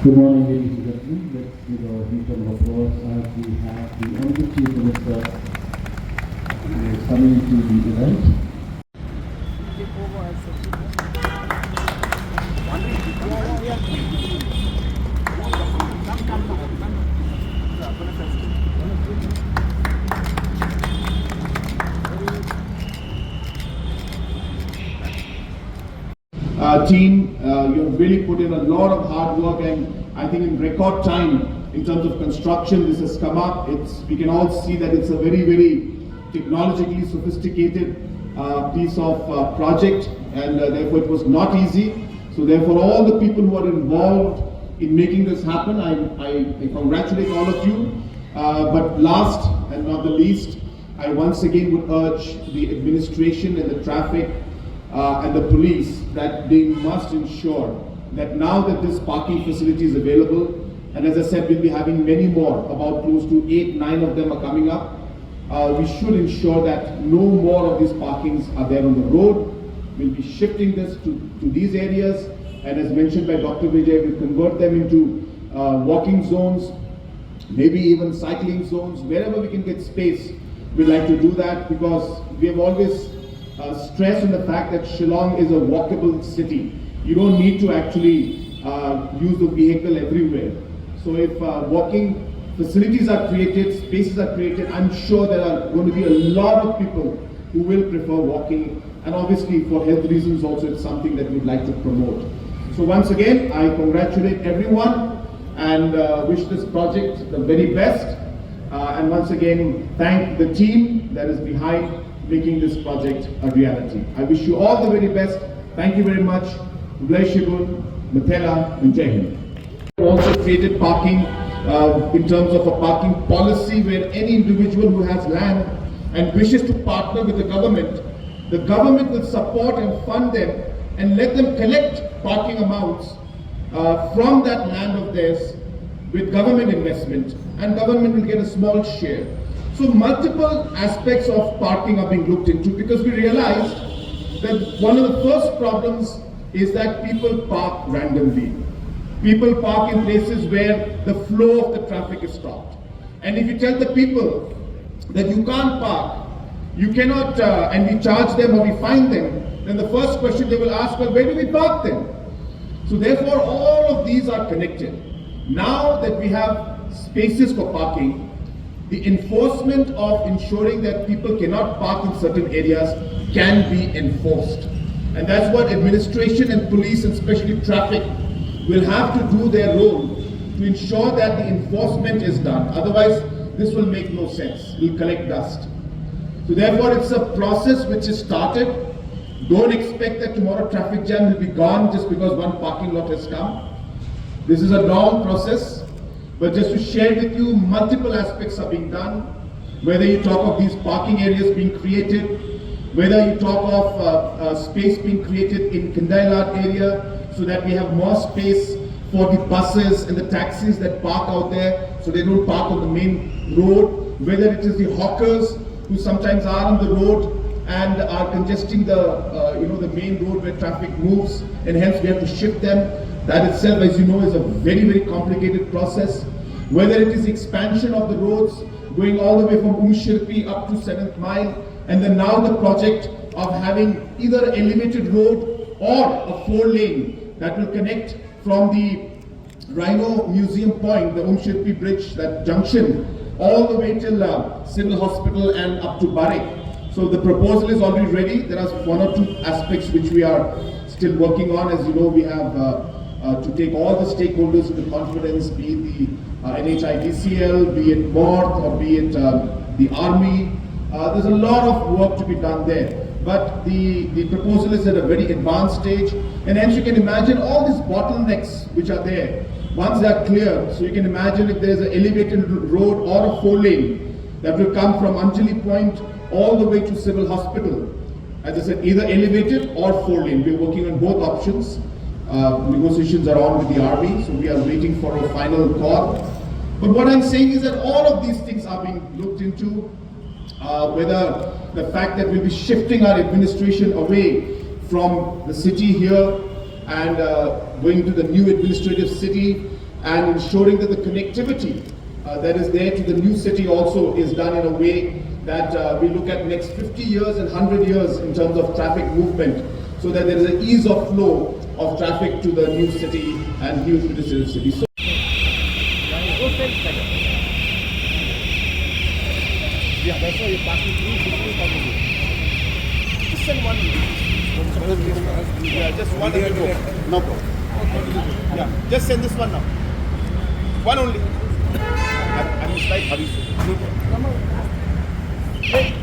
Good morning, ladies and gentlemen. Let's give a huge round of applause as we have the Honorable Chief Minister who is coming to the event. Team, you have really put in a lot of hard work, and I think in record time, in terms of construction, this has come up. We can all see that it's a very, very technologically sophisticated piece of project, and therefore it was not easy. So therefore, all the people who are involved in making this happen, I congratulate all of you. But last and not the least, I once again would urge the administration and the traffic and the police that they must ensure that now that this parking facility is available, and as I said, we'll be having many more, about close to 8-9 of them are coming up, we should ensure that no more of these parkings are there on the road. We'll be shifting this to these areas, and as mentioned by Dr. Vijay, we'll convert them into walking zones, maybe even cycling zones. Wherever we can get space, we'd like to do that, because we have always stressed on the fact that Shillong is a walkable city. You don't need to actually use the vehicle everywhere. So if walking facilities are created, spaces are created, I'm sure there are going to be a lot of people who will prefer walking, and obviously for health reasons also it's something that we'd like to promote. So once again, I congratulate everyone and wish this project the very best, and once again thank the team that is behind making this project a reality. I wish you all the very best. Thank you very much. Multilevel, Matela, and Jai Hind. We also created parking in terms of a parking policy where any individual who has land and wishes to partner with the government will support and fund them and let them collect parking amounts from that land of theirs with government investment, and government will get a small share. So multiple aspects of parking are being looked into, because we realized that one of the first problems is that people park randomly. People park in places where the flow of the traffic is stopped. And if you tell the people that you can't park, you cannot, and we charge them or we fine them, then the first question they will ask, well, where do we park then? So therefore, all of these are connected. Now that we have spaces for parking, the enforcement of ensuring that people cannot park in certain areas can be enforced. And that's what administration and police, and especially traffic, will have to do their role to ensure that the enforcement is done. Otherwise, this will make no sense. We'll collect dust. So therefore, it's a process which is started. Don't expect that tomorrow traffic jam will be gone just because one parking lot has come. This is a long process. But just to share with you, multiple aspects are being done. Whether you talk of these parking areas being created, whether you talk of space being created in Kandailat area so that we have more space for the buses and the taxis that park out there so they don't park on the main road, whether it is the hawkers who sometimes are on the road and are congesting the the main road where traffic moves, and hence we have to shift them. That itself, as you know, is a very, very complicated process. Whether it is expansion of the roads going all the way from Shirpi up to 7th Mile, and then now the project of having either elevated road or a 4-lane that will connect from the Rhino Museum Point, the Shirpi Bridge, that junction, all the way till Civil Hospital and up to Barik. So the proposal is already ready. There are 1 or 2 aspects which we are still working on. As you know, we have to take all the stakeholders into confidence, be it the NHIDCL, be it MORTH, or be it the Army. There's a lot of work to be done there. But the proposal is at a very advanced stage, and hence you can imagine all these bottlenecks which are there, once they are clear. So you can imagine if there's an elevated road or a 4-lane that will come from Anjali Point all the way to Civil Hospital. As I said, either elevated or 4-lane. We're working on both options. Negotiations are on with the Army, so we are waiting for a final call. But what I'm saying is that all of these things are being looked into, whether the fact that we'll be shifting our administration away from the city here and going to the new administrative city, and ensuring that the connectivity that is there to the new city also is done in a way that we look at next 50 years and 100 years in terms of traffic movement, so that there is an ease of flow of traffic to the new city and new to the city. So yeah, that's why you're passing through. Just send one. Yeah, just one. No problem. Yeah, just send this one now. One only. I'm slight hurry. No problem. Hey,